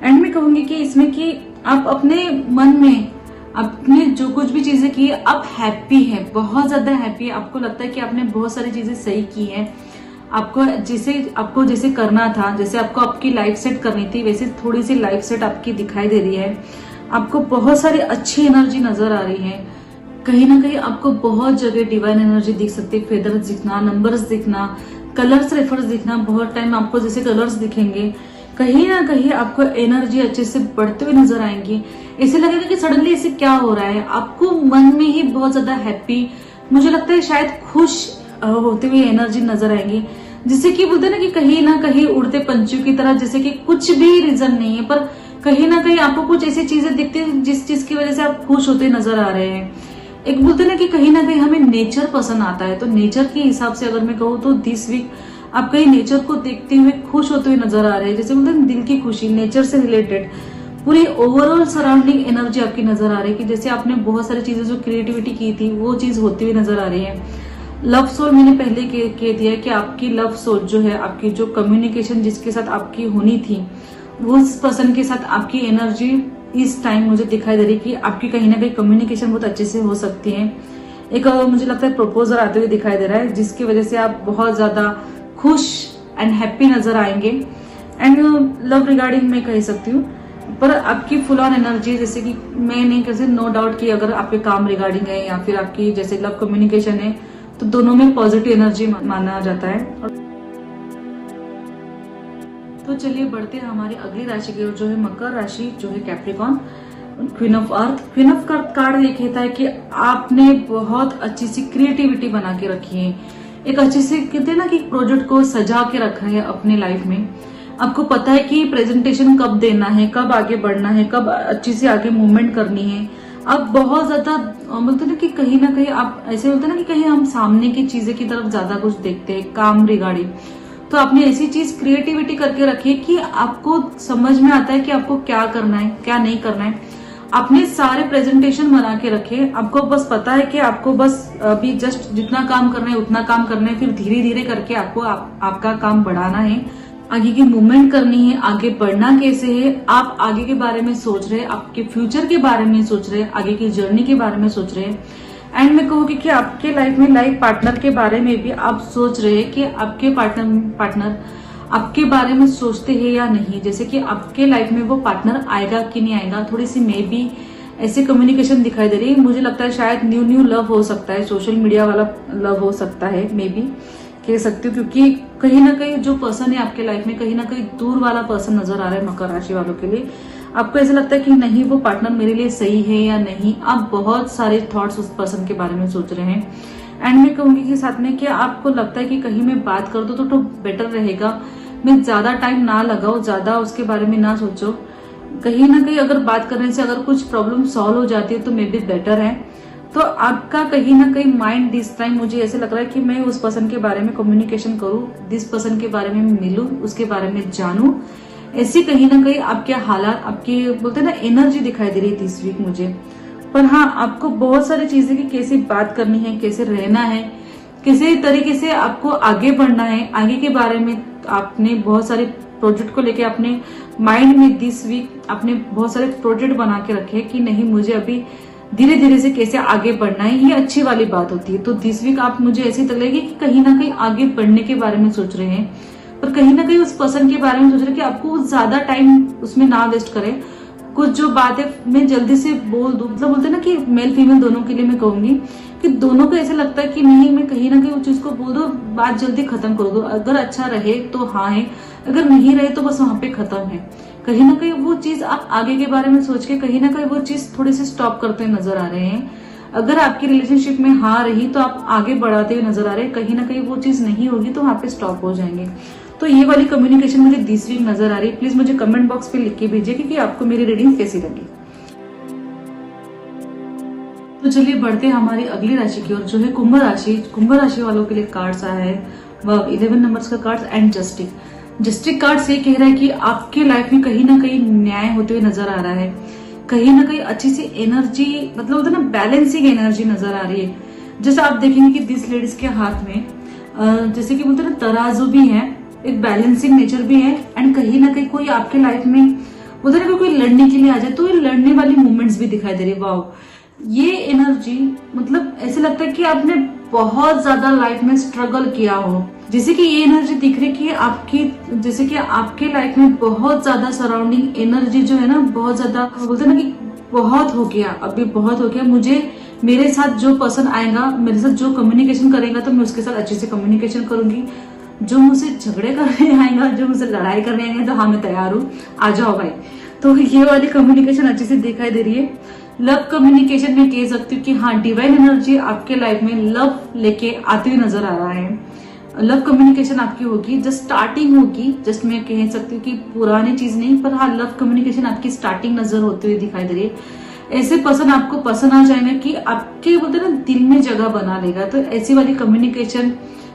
एंड मैं कहूंगी कि इसमें कि आप अपने मन में आपने जो कुछ भी चीजें की है आप हैप्पी है, बहुत ज्यादा हैप्पी है। आपको लगता है कि आपने बहुत सारी चीजें सही की है। आपको जैसे करना था, जैसे आपको आपकी लाइफ सेट करनी थी, वैसे थोड़ी सी लाइफ सेट आपकी दिखाई दे रही है। आपको बहुत सारी अच्छी एनर्जी नजर आ रही है। कहीं ना कहीं आपको बहुत जगह डिवाइन एनर्जी दिख सकती है, फेदर्स दिखना, नंबर्स दिखना, कलर्स रेफर्स दिखना। बहुत टाइम आपको जैसे कलर्स दिखेंगे, कहीं ना कहीं आपको एनर्जी अच्छे से बढ़ते हुए नजर आएंगी। ऐसे लगेगा कि सडनली ऐसे क्या हो रहा है, आपको मन में ही बहुत ज्यादा हैप्पी, मुझे लगता है शायद खुश होते हुए एनर्जी नजर आएंगी। जिससे कि बोलते हैं ना कहीं उड़ते पंछियों की तरह, जैसे कि कुछ भी रीजन नहीं है, पर कहीं ना कहीं आपको कुछ ऐसी चीजें दिखती है जिस चीज की वजह से आप खुश होते नजर आ रहे हैं। एक बोलते ना कि कहीं ना कहीं हमें नेचर पसंद आता है, तो नेचर के हिसाब से अगर मैं कहूँ तो दिस वीक आप कहीं नेचर को देखते हुए खुश होते हुए नजर आ रहे हैं। जैसे बोलते हैं दिल की खुशी, नेचर से रिलेटेड पूरी ओवरऑल सराउंडिंग एनर्जी आपकी नजर आ रही है कि जैसे आपने बहुत सारी चीजें जो क्रिएटिविटी की थी वो चीज होती हुई नजर आ रही है। लव सोल मैंने पहले कह दिया कि आपकी लव सोल जो है, आपकी जो कम्युनिकेशन जिसके साथ आपकी होनी थी, उस पर्सन के साथ आपकी एनर्जी इस टाइम मुझे दिखाई दे रही कि आपकी कहीं ना कहीं कम्युनिकेशन बहुत अच्छे से हो सकती है। एक मुझे लगता है प्रपोजल आते हुए दिखाई दे रहा है, जिसकी वजह से आप बहुत ज्यादा खुश एंड हैप्पी नजर आएंगे। एंड लव रिगार्डिंग मैं कह सकती हूँ, पर आपकी फुल ऑन एनर्जी, जैसे कि मैं नहीं कह सकती नो डाउट कि अगर आपके काम रिगार्डिंग है या फिर आपकी जैसे लव कम्युनिकेशन है, तो दोनों में पॉजिटिव एनर्जी माना जाता है। तो चलिए बढ़ते हैं हमारी अगली राशि की ओर, जो है मकर राशि, जो है Capricorn, queen of earth. Queen of card ये कहता है कि आपने बहुत अच्छी सी क्रिएटिविटी बना के रखी है, एक अच्छे से कहते हैं ना कि प्रोजेक्ट को सजा के रखा है अपने लाइफ में। आपको पता है कि प्रेजेंटेशन कब देना है, कब आगे बढ़ना है, कब अच्छी से आगे मूवमेंट करनी है। आप बहुत ज्यादा बोलते ना कि कहीं ना कहीं आप ऐसे बोलते ना कि कहीं हम सामने की चीजें की तरफ ज्यादा कुछ देखते हैं काम रिगार्डिंग, तो आपने ऐसी चीज क्रिएटिविटी करके रखी है कि आपको समझ में आता है कि आपको क्या करना है क्या नहीं करना है। आपने सारे प्रेजेंटेशन बना के रखे, आपको बस पता है कि आपको बस अभी जस्ट जितना काम करना है उतना काम करना है, फिर धीरे धीरे करके आपको आपका काम बढ़ाना है, आगे की मूवमेंट करनी है, आगे बढ़ना कैसे है, आप आगे के बारे में सोच रहे हैं, आपके फ्यूचर के बारे में सोच रहे हैं, आगे की जर्नी के बारे में सोच रहे हैं। एंड मैं कहूँगी कि आपके लाइफ में लाइफ पार्टनर के बारे में भी आप सोच रहे हैं कि आपके पार्टनर आपके बारे में सोचते हैं या नहीं, जैसे कि आपके लाइफ में वो पार्टनर आएगा कि नहीं आएगा। थोड़ी सी मे बी ऐसी कम्युनिकेशन दिखाई दे रही है। मुझे लगता है शायद न्यू लव हो सकता है, सोशल मीडिया वाला लव हो सकता है, मे बी कह सकती हूँ, क्योंकि कहीं ना कहीं जो पर्सन है आपके लाइफ में कहीं ना कहीं दूर वाला पर्सन नजर आ रहा है मकर राशि वालों के लिए। आपको ऐसा लगता है कि नहीं वो पार्टनर मेरे लिए सही है या नहीं, आप बहुत सारे थॉट्स उस पर्सन के बारे में सोच रहे हैं। एंड मैं कहूंगी कि साथ में कि आपको लगता है कि कहीं मैं बात कर दूं तो बेटर रहेगा, मैं ज्यादा टाइम ना लगाऊं, ज्यादा उसके बारे में ना सोचो। कहीं ना कहीं अगर बात करने से अगर कुछ प्रॉब्लम सॉल्व हो जाती है तो मे बी बेटर है। तो आपका कहीं ना कहीं माइंड दिस टाइम मुझे ऐसे लग रहा है कि मैं उस पर्सन के बारे में कम्युनिकेशन करूं, दिस पर्सन के बारे में मिलूं, उसके बारे में जानूं। ऐसी कहीं ना कहीं आपके हालात, आपके बोलते हैं ना एनर्जी दिखाई दे रही थी इस वीक मुझे। पर हाँ, आपको बहुत सारी चीजें की कैसे बात करनी है, कैसे रहना है, किसी तरीके से आपको आगे बढ़ना है, आगे के बारे में आपने बहुत सारे प्रोजेक्ट को लेके अपने माइंड में दिस वीक आपने बहुत सारे प्रोजेक्ट बना के रखे कि नहीं मुझे अभी धीरे धीरे से कैसे आगे बढ़ना है, ये अच्छी वाली बात होती है। तो दिस वीक आप मुझे ऐसी लगेगी कि कहीं ना कहीं आगे बढ़ने के बारे में सोच रहे हैं, पर कहीं ना कहीं उस पर्सन के बारे में सोच रहे हैं कि आपको ज्यादा टाइम उसमें ना वेस्ट करें। कुछ जो बात है मैं जल्दी से बोल दूं, मतलब बोलते ना कि मेल फीमेल दोनों के लिए मैं कहूंगी कि दोनों को ऐसा लगता है कि नहीं मैं कहीं ना कहीं उस चीज को बोल दो, बात जल्दी खत्म कर दो, अगर अच्छा रहे तो हाँ है, अगर नहीं रहे तो बस वहां पे खत्म है। कहीं ना कहीं वो चीज आप आगे के बारे में सोच के कहीं ना कहीं वो चीज थोड़ी सी स्टॉप करते हुए नजर आ रहे हैं। अगर आपकी रिलेशनशिप में हाँ रही तो आप आगे बढ़ाते हुए नजर आ रहे हैं, कहीं ना कहीं वो चीज नहीं होगी तो वहां पे स्टॉप हो जाएंगे। तो ये वाली कम्युनिकेशन मुझे दिस वीक नजर आ रही है। प्लीज मुझे कमेंट बॉक्स पे लिख के भेजिए कि आपको मेरी रीडिंग कैसी लगी। तो चलिए बढ़ते हैं हमारी अगली राशि की ओर, जो है कुंभ राशि। कुंभ राशि वालों के लिए कार्ड्स आया है 11 नंबर्स का कार्ड्स एंड जस्टिक कार्ड से कह रहा है कि आपके लाइफ में कहीं ना कहीं न्याय होते हुए नजर आ रहा है, कहीं ना कहीं अच्छी सी एनर्जी, मतलब होता है ना बैलेंसिंग एनर्जी नजर आ रही है। जैसे आप देखेंगे कि दिस लेडीज के हाथ में जैसे कि बोलते हैं ना तराजू भी है, एक बैलेंसिंग नेचर भी है, एंड कहीं ना कहीं कोई आपके लाइफ में बोलते ना कोई लड़ने के लिए आ जाए तो ये लड़ने वाली मूवमेंट्स भी दिखाई दे रही है। वाओ, ये एनर्जी मतलब ऐसे लगता है कि आपने बहुत ज्यादा लाइफ में स्ट्रगल किया हो। जैसे कि ये एनर्जी दिख रही है कि आपकी, जैसे कि आपके लाइफ में बहुत ज्यादा सराउंडिंग एनर्जी जो है ना, बहुत ज्यादा बोलते ना कि बहुत हो गया, अभी बहुत हो गया। मुझे मेरे साथ जो पर्सन आएगा, मेरे साथ जो कम्युनिकेशन करेगा तो मैं उसके साथ अच्छे से कम्युनिकेशन करूंगी। जो मुझसे झगड़े करने आएगा, जो मुझसे लड़ाई करने आएंगे, तो हाँ मैं तैयार हूँ, आ जाओ भाई। तो ये वाली कम्युनिकेशन अच्छे से दिखाई दे रही है। लव कम्युनिकेशन में कह सकती हूँ कि हाँ, डिवाइन एनर्जी आपके लाइफ में लव लेके आती हुई नजर आ रहा है। लव कम्युनिकेशन आपकी होगी, जस्ट स्टार्टिंग होगी, जस्ट मैं कह सकती हूँ कि पुरानी चीज नहीं, पर हाँ लव कम्युनिकेशन आपकी स्टार्टिंग नजर होती हुई दिखाई दे रही है। ऐसे पर्सन आपको पसंद आ जाएंगे कि आपके बोलते ना दिल में जगह बना लेगा। तो ऐसी वाली कम्युनिकेशन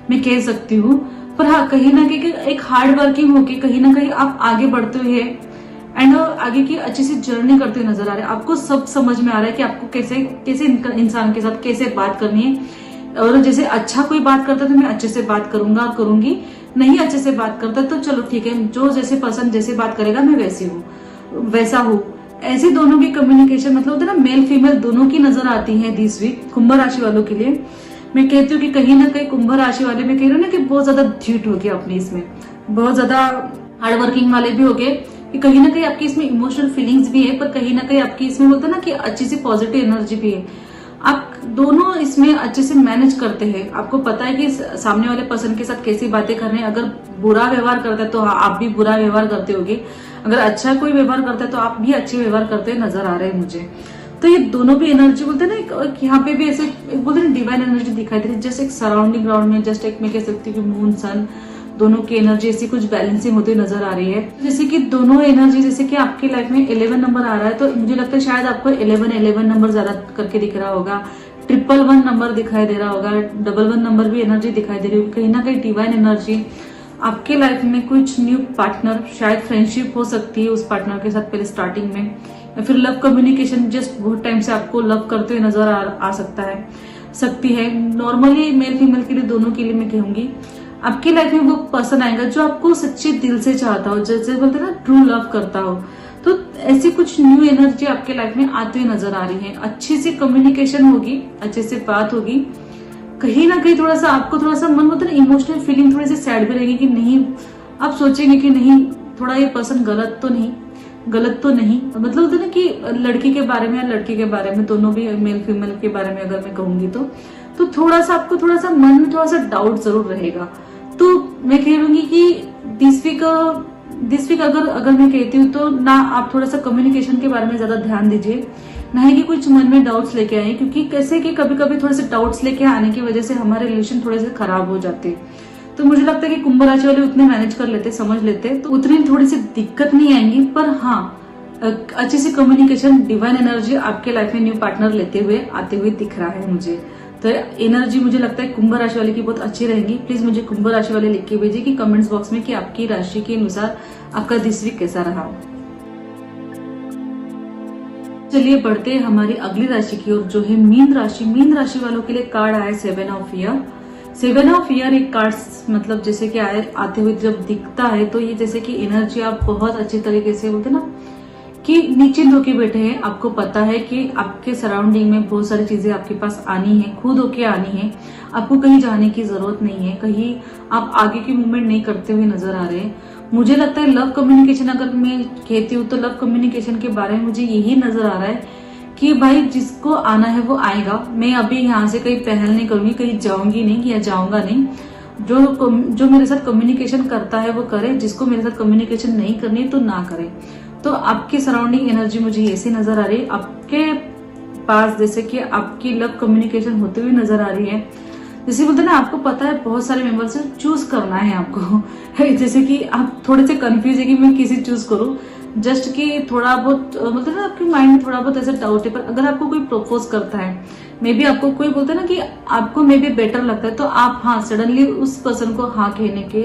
मैं कह सकती हूँ। पर हाँ, कहीं ना कहीं एक हार्ड वर्किंग होगी, कहीं ना कहीं आप आगे बढ़ते हुए एंड आगे की अच्छी सी जर्नी करते हुए नजर आ रहे हैं। आपको सब समझ में आ रहा है कि आपको कैसे कैसे इंसान के साथ कैसे बात करनी है। और जैसे अच्छा कोई बात करता है तो मैं अच्छे से बात करूंगा करूंगी, नहीं अच्छे से बात करता तो चलो ठीक है, जो जैसे पर्सन जैसे बात करेगा मैं वैसी हूँ वैसा हूँ। ऐसे दोनों की कम्युनिकेशन मतलब होता है ना, मेल फीमेल दोनों की नजर आती है दिस वीक कुंभ राशि वालों के लिए। मैं कहती हूँ कि कहीं ना कहीं कुंभ राशि वाले, मैं कह रही हूँ ना कि बहुत ज्यादा ढीठ हो गया अपने इसमें, बहुत ज्यादा हार्ड वर्किंग वाले भी हो गए कि कहीं ना कहीं आपकी इसमें इमोशनल फीलिंग्स भी है, पर कहीं ना कहीं आपकी इसमें बोलते ना कि अच्छी सी पॉजिटिव एनर्जी भी है। आप दोनों इसमें अच्छे से मैनेज करते हैं। आपको पता है कि सामने वाले पर्सन के साथ कैसी बातें करनी है। अगर बुरा व्यवहार करता है तो आप भी बुरा व्यवहार करते होगे, अगर अच्छा कोई व्यवहार करता है तो आप भी अच्छे व्यवहार करते नजर आ रहे हैं मुझे। तो ये दोनों भी एनर्जी बोलते हैं ना, यहाँ पे भी ऐसे बोलते हैं डिवाइन एनर्जी दिखाई दे रही है। जस्ट एक सराउंडिंग ग्राउंड में जस्ट एक मैं कह सकती हूँ कि मून सन दोनों की एनर्जी ऐसी कुछ बैलेंसिंग होती नजर आ रही है। जैसे कि दोनों एनर्जी, जैसे कि आपकी लाइफ में 11 नंबर आ रहा है, तो मुझे लगता है शायद आपको 11 नंबर ज्यादा करके दिख रहा होगा, 111 नंबर दिखाई दे रहा होगा, 11 नंबर भी एनर्जी दिखाई दे रही होगी। कहीं ना कहीं डिवाइन एनर्जी आपके लाइफ में कुछ न्यू पार्टनर, शायद फ्रेंडशिप हो सकती है उस पार्टनर के साथ पहले स्टार्टिंग में, या फिर लव कम्युनिकेशन जस्ट बहुत टाइम से आपको लव करते हुए नजर आ सकती है। नॉर्मली मेल फीमेल के लिए, दोनों के लिए मैं कहूंगी आपकी लाइफ में वो पर्सन आएगा जो आपको सच्चे दिल से चाहता हो, जैसे बोलते हैं ना ट्रू लव करता हो। तो ऐसी कुछ न्यू एनर्जी आपके लाइफ में आती हुई नजर आ रही है। अच्छी सी कम्युनिकेशन होगी, अच्छे से बात होगी। कहीं ना कहीं थोड़ा सा आपको थोड़ा सा मन होता है ना, इमोशनल फीलिंग थोड़ी सी सैड भी रहेगी कि नहीं, आप सोचेंगे कि नहीं थोड़ा ये पर्सन गलत तो नहीं मतलब होता है ना कि लड़की के बारे में या लड़के के बारे में, दोनों भी मेल फीमेल के बारे में अगर मैं कहूंगी तो थोड़ा सा आपको थोड़ा सा मन में थोड़ा सा डाउट जरूर रहेगा। तो मैं कह लूंगी कि दिस वीक अगर मैं कहती हूँ तो ना आप थोड़ा सा कम्युनिकेशन के बारे में ज्यादा ध्यान दीजिए, ना ही कि कुछ मन में डाउट्स लेके आए, क्योंकि कैसे कि कभी कभी थोड़े से डाउट्स लेके आने की वजह से हमारे रिलेशन थोड़े से खराब हो जाते हैं। तो मुझे लगता है कि कुंभ राशि वाले उतने मैनेज कर लेते, समझ लेते, तो उतनी थोड़ी सी दिक्कत नहीं आएंगी। पर हाँ, अच्छी सी कम्युनिकेशन, डिवाइन एनर्जी आपके लाइफ में न्यू पार्टनर लेते हुए आते हुए दिख रहा है मुझे। तो एनर्जी मुझे लगता है कुंभ राशि वाले की बहुत अच्छी रहेगी। प्लीज मुझे कुंभ राशि वाले लिख के भेजिए कि कमेंट्स बॉक्स में कि आपकी राशि के अनुसार आपका दिस वीक कैसा रहा। चलिए बढ़ते हैं हमारी अगली राशि की ओर, जो है मीन राशि। मीन राशि वालों के लिए कार्ड आया 7 ऑफ ईयर। 7 ऑफ ईयर एक कार्ड मतलब जैसे कि आते हुए जब दिखता है तो ये जैसे कि एनर्जी आप बहुत अच्छी तरीके से बोलते ना कि निश्चिंत होके बैठे हैं। आपको पता है कि आपके सराउंडिंग में बहुत सारी चीजें आपके पास आनी है, खुद होके आनी है। आपको कहीं जाने की जरूरत नहीं है, कहीं आप आगे की मूवमेंट नहीं करते हुए नजर आ रहे हैं। मुझे लगता है लव कम्युनिकेशन अगर मैं कहती हूँ तो लव कम्युनिकेशन के बारे में मुझे यही नजर आ रहा है कि भाई जिसको आना है वो आएगा। मैं अभी यहाँ से कहीं पहल नहीं करूंगी, कहीं जाऊंगी नहीं या जाऊंगा नहीं। जो मेरे साथ कम्युनिकेशन करता है वो करे, जिसको मेरे साथ कम्युनिकेशन नहीं करनी तो ना करे। तो आपकी सराउंडिंग एनर्जी मुझे ऐसी नजर आ रही है, आपके पास जैसे कि आपकी लव कम्युनिकेशन होते हुए नजर आ रही है। जैसे बोलते ना, आपको पता है बहुत सारे मेंबर से चूज करना है आपको जैसे कि आप थोड़े से कंफ्यूज है कि मैं किसी चूज करूं, जस्ट कि थोड़ा बहुत मतलब ना आपके माइंड में थोड़ा बहुत ऐसा डाउट है। पर अगर आपको कोई प्रपोज करता है, मे बी आपको कोई बोलता है ना कि आपको मे बी बेटर लगता है, तो आप हाँ सडनली उस पर्सन को हाँ कहने के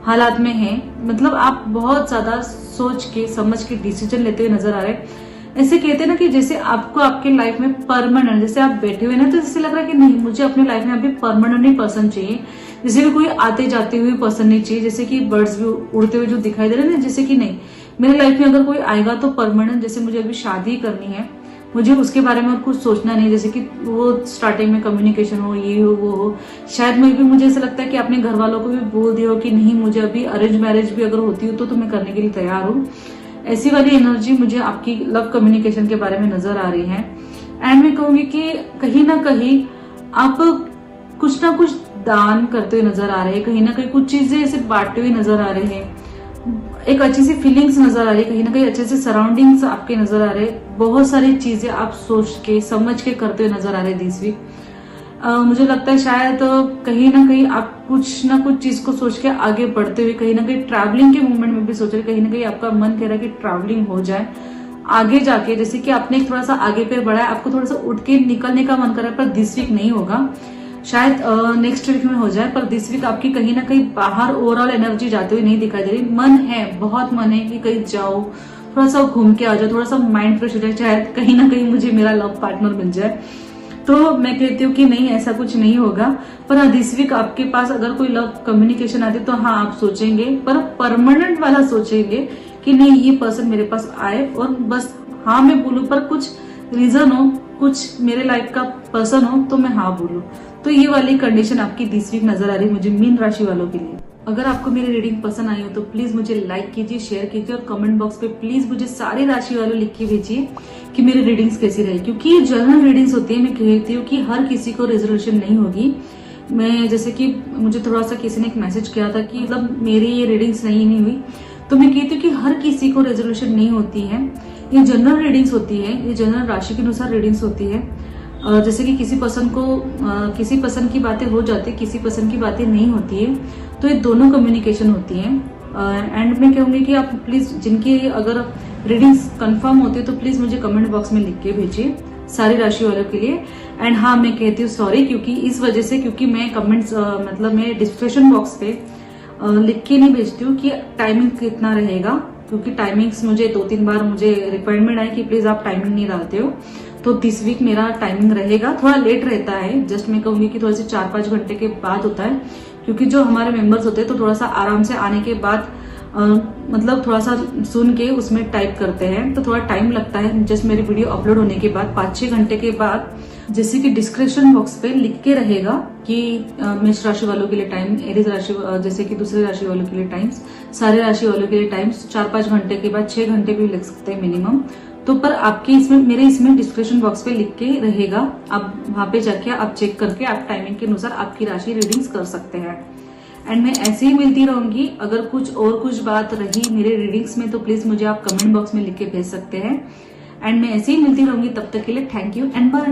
हालात में हैं। मतलब आप बहुत ज्यादा सोच के समझ के डिसीजन लेते हुए नजर आ रहे हैं। ऐसे कहते हैं ना कि जैसे आपको आपके लाइफ में परमानेंट, जैसे आप बैठे हुए ना तो जैसे लग रहा है कि नहीं मुझे अपने लाइफ में अभी परमानेंट पर्सन चाहिए। जैसे कि कोई आते जाते हुए पर्सन नहीं चाहिए, जैसे कि बर्ड्स भी उड़ते हुए जो दिखाई दे रहे हैं ना, जैसे कि नहीं मेरी लाइफ में अगर कोई आएगा तो परमानेंट, जैसे मुझे अभी शादी करनी है, मुझे उसके बारे में और कुछ सोचना नहीं, जैसे कि वो स्टार्टिंग में कम्युनिकेशन हो, ये हो वो हो। शायद मैं भी, मुझे ऐसा लगता है कि अपने घर वालों को भी बोल दिया हो कि नहीं, मुझे अभी अरेंज मैरिज भी अगर होती हो तो मैं करने के लिए तैयार हूँ। ऐसी वाली एनर्जी मुझे आपकी लव कम्युनिकेशन के बारे में नजर आ रही है। एंड मैं कहूंगी कि कहीं ना कहीं आप कुछ ना कुछ दान करते हुए नजर आ रहे हैं, कहीं ना कहीं कुछ चीजें ऐसे बांटते हुए नजर आ रहे हैं, एक अच्छी सी फीलिंग्स नजर आ रही है, कहीं ना कहीं अच्छे से सराउंडिंग्स आपके नजर आ रहे हैं, बहुत सारी चीजें आप सोच के समझ के करते हुए नजर आ रहे हैं दिस वीक। मुझे लगता है शायद कहीं ना कहीं आप कुछ ना कुछ चीज को सोच के आगे बढ़ते हुए, कहीं ना कहीं ट्रैवलिंग के मूवमेंट में भी सोच रहे, कहीं ना कहीं आपका मन कह रहा है कि ट्रैवलिंग हो जाए आगे जाके, जैसे कि आपने थोड़ा सा आगे पैर बढ़ाया, आपको थोड़ा सा उठ के निकलने का मन कर रहा है, पर दिस वीक नहीं होगा, शायद नेक्स्ट वीक में हो जाए। पर दिस वीक आपकी कहीं ना कहीं बाहर ओवरऑल एनर्जी जाते हुए नहीं दिखाई दे रही। मन है, बहुत मन है कि कहीं जाओ, थोड़ा सा घूम के आ जाओ, थोड़ा सा माइंड फ्रेश हो जाए, शायद कहीं ना कहीं मुझे मेरा लव पार्टनर मिल जाए। तो मैं कहती हूँ कि नहीं, ऐसा कुछ नहीं होगा। पर हाँ, दिस वीक आपके पास अगर कोई लव कम्युनिकेशन आती तो हाँ आप सोचेंगे, पर परमानेंट वाला सोचेंगे कि नहीं, ये पर्सन मेरे पास आए और बस हाँ मैं बोलूं, पर कुछ रीजन हो, कुछ मेरे लाइफ का पर्सन हो तो मैं हाँ बोलूं। तो ये वाली कंडीशन आपकी दिस वीक नजर आ रही है मुझे मीन राशि वालों के लिए। अगर आपको मेरी रीडिंग पसंद आई हो तो प्लीज मुझे लाइक कीजिए, शेयर कीजिए और कमेंट बॉक्स पे प्लीज मुझे सारी राशि वालों लिख के भेजिए कि मेरी रीडिंग्स कैसी रही, क्योंकि ये जनरल रीडिंग्स होती है। मैं कहती हूँ कि हर किसी को रेजोल्यूशन नहीं होगी। मैं जैसे कि मुझे थोड़ा सा किसी ने एक मैसेज किया था कि मतलब मेरी ये रीडिंग्स नहीं हुई, तो मैं कहती हूँ कि हर किसी को रेजोल्यूशन नहीं होती है, ये जनरल रीडिंग्स होती है, ये जनरल राशि के अनुसार रीडिंग्स होती है। जैसे कि किसी पर्सन को किसी पर्सन की बातें हो जाती है, किसी पर्सन की बातें नहीं होती है, तो ये दोनों कम्युनिकेशन होती है। एंड मैं कहूंगी कि आप प्लीज, जिनकी अगर रीडिंग्स कंफर्म होती है तो प्लीज मुझे कमेंट बॉक्स में लिख के भेजिए सारी राशि वालों के लिए। एंड हाँ, मैं कहती हूँ सॉरी, क्योंकि इस वजह से, क्योंकि मैं कमेंट्स मतलब मैं डिस्क्रिप्शन बॉक्स पे लिख के नहीं भेजती हूँ कि टाइमिंग कितना रहेगा, क्योंकि टाइमिंग्स मुझे 2-3 बार मुझे रिक्वायरमेंट आई कि प्लीज आप टाइमिंग नहीं डालते हो। तो दिस वीक मेरा टाइमिंग रहेगा, थोड़ा लेट रहता है, जस्ट मैं कहूंगी कि थोड़े से 4-5 घंटे के बाद होता है, क्योंकि जो हमारे मेंबर्स होते हैं तो थोड़ा सा आराम से आने के बाद मतलब थोड़ा सा सुन के उसमें टाइप करते हैं, तो थोड़ा टाइम लगता है। जस्ट मेरी वीडियो अपलोड होने के बाद 5-6 घंटे के बाद, जैसे कि डिस्क्रिप्शन बॉक्स पे लिख के रहेगा कि मेष राशि वालों के लिए टाइम, एरीज राशि जैसे कि दूसरे राशि वालों के लिए टाइम्स, सारे राशि वालों के लिए टाइम्स 4-5 घंटे के बाद 6 घंटे भी लग सकते हैं मिनिमम। तो पर आपके इसमें, मेरे इसमें डिस्क्रिप्शन बॉक्स पे लिख के रहेगा, आप वहां पे जाके आप चेक करके आप टाइमिंग के अनुसार आपकी राशि रीडिंग्स कर सकते हैं। एंड मैं ऐसे ही मिलती रहूंगी। अगर कुछ बात रही मेरे रीडिंग्स में तो प्लीज मुझे आप कमेंट बॉक्स में लिख के भेज सकते हैं। एंड मैं ऐसे ही मिलती रहूंगी, तब तक के लिए थैंक यू एंड बाय।